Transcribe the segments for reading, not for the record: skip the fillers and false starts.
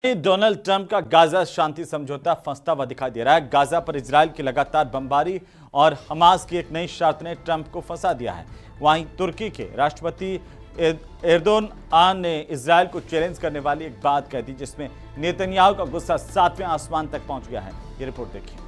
Donald Trump का Gaza शांति समझौता फंसता हुआ दिखाई दे रहा है। गाजा पर इजरायल की लगातार बमबारी और हमास की एक नई शर्त ने ट्रंप को फंसा दिया है। वहीं तुर्की के राष्ट्रपति एर्दोआन ने इजरायल को चैलेंज करने वाली एक बात कह दी, जिसमें नेतन्याहू का गुस्सा 7वें आसमान तक पहुंच गया है। ये रिपोर्ट देखिए।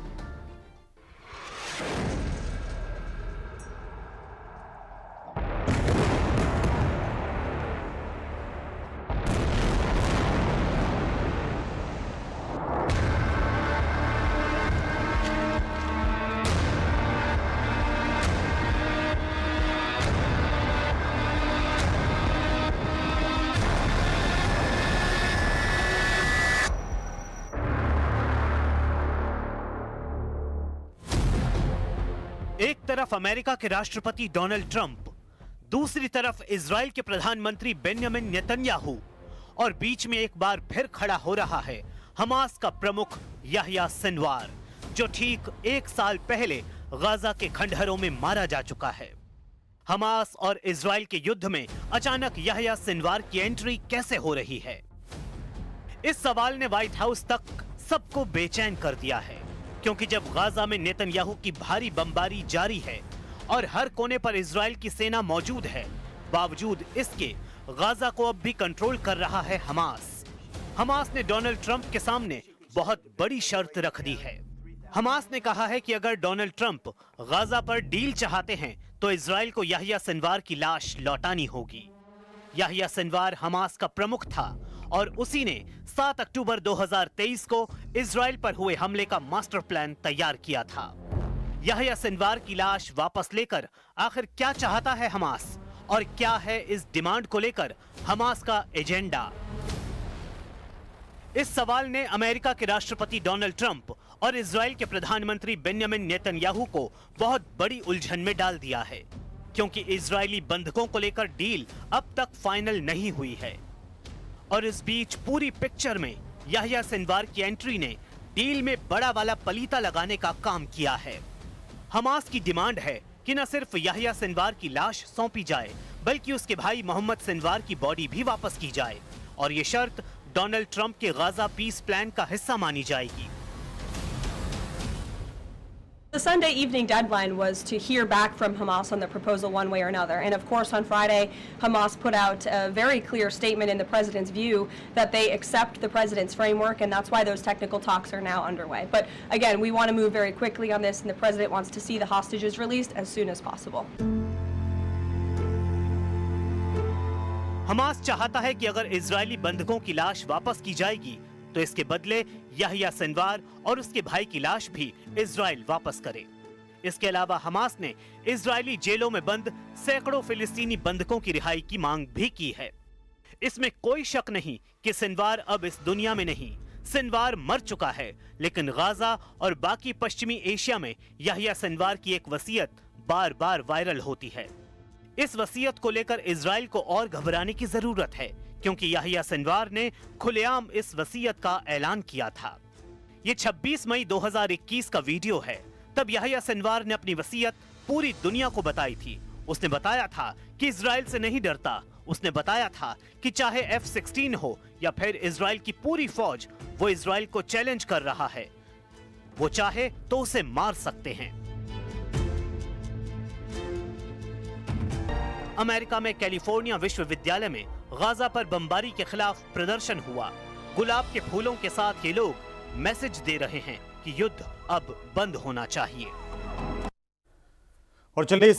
एक तरफ अमेरिका के राष्ट्रपति डोनाल्ड ट्रंप, दूसरी तरफ इजराइल के प्रधानमंत्री बेंजामिन नेतन्याहू और बीच में एक बार फिर खड़ा हो रहा है हमास का प्रमुख याह्या सिनवार, जो ठीक 1 साल पहले गाजा के खंडहरों में मारा जा चुका है। हमास और इजराइल के युद्ध में अचानक याह्या सिनवार की एंट्री कैसे हो रही है? इस सवाल ने व्हाइट हाउस तक सबको बेचैन कर दिया है, क्योंकि जब गाजा में नेतन्याहू की भारी बमबारी जारी है और हर कोने पर इजराइल की सेना मौजूद है, बावजूद इसके गाजा को अब भी कंट्रोल कर रहा है हमास। हमास ने डोनाल्ड ट्रंप के सामने बहुत बड़ी शर्त रख दी है। हमास ने कहा है कि अगर डोनाल्ड ट्रंप गाजा पर डील चाहते हैं तो इजराइल को याह्या सिनवार की लाश लौटानी होगी। याह्या सिनवार हमास का प्रमुख था और उसी ने 7 अक्टूबर 2023 को इजराइल पर हुए हमले का मास्टर प्लान तैयार किया था। याह्या सिनवार की लाश वापस लेकर आखिर क्या चाहता है हमास, और क्या है इस डिमांड को लेकर हमास का एजेंडा? इस सवाल ने अमेरिका के राष्ट्रपति डोनाल्ड ट्रंप और इजराइल के प्रधानमंत्री बेंजामिन नेतन्याहू को बहुत बड़ी उलझन में डाल दिया है, क्योंकि इजरायली बंधकों को लेकर डील अब तक फाइनल नहीं हुई है। और इस बीच पूरी पिक्चर में याह्या सिनवार की एंट्री ने डील में बड़ा वाला पलीता लगाने का काम किया है। हमास की डिमांड है कि न सिर्फ याह्या सिनवार की लाश सौंपी जाए, बल्कि उसके भाई मोहम्मद सिनवार की बॉडी भी वापस की जाए, और ये शर्त डोनाल्ड ट्रंप के गाजा पीस प्लान का हिस्सा मानी जाएगी। The Sunday evening deadline was to hear back from Hamas on the proposal one way or another. And of course, on Friday, Hamas put out a very clear statement in the president's view that they accept the president's framework, and that's why those technical talks are now underway. But again, we want to move very quickly on this, and the president wants to see the hostages released as soon as possible. Hamas चाहता है कि अगर Israeli बंधकों की लाश वापस की जाएगी तो इसके बदले याह्या सिनवार और उसके भाई की लाश भी इजराइल वापस करे। इसके अलावा हमास ने इजरायली जेलों में बंद सैकड़ों फिलिस्तीनी बंधकों की रिहाई की मांग भी की है। इसमें कोई शक नहीं कि सिनवार अब इस दुनिया में नहीं। सिनवार मर चुका है, लेकिन गाजा और बाकी पश्चिमी एशिया में याह्या सिनवार की एक वसीयत बार बार वायरल होती है। इस वसीयत को लेकर इजराइल को और घबराने की जरूरत है, क्योंकि याह्या सिनवार ने खुलेआम इस वसीयत का ऐलान किया था। ये 26 मई 2021 का वीडियो है। तब याह्या सिनवार ने अपनी वसीयत पूरी दुनिया को बताई थी। उसने बताया था कि इजराइल से नहीं डरता। उसने बताया था कि चाहे F-16 हो या फिर इजराइल की पूरी फौज, वो इजराइल को चैलेंज कर रहा है। वो चाहे तो उसे मार सकते हैं। अमेरिका में कैलिफोर्निया विश्वविद्यालय में गाजा पर बमबारी के खिलाफ प्रदर्शन हुआ। गुलाब के फूलों के साथ ये लोग मैसेज दे रहे हैं कि युद्ध अब बंद होना चाहिए। और चलिए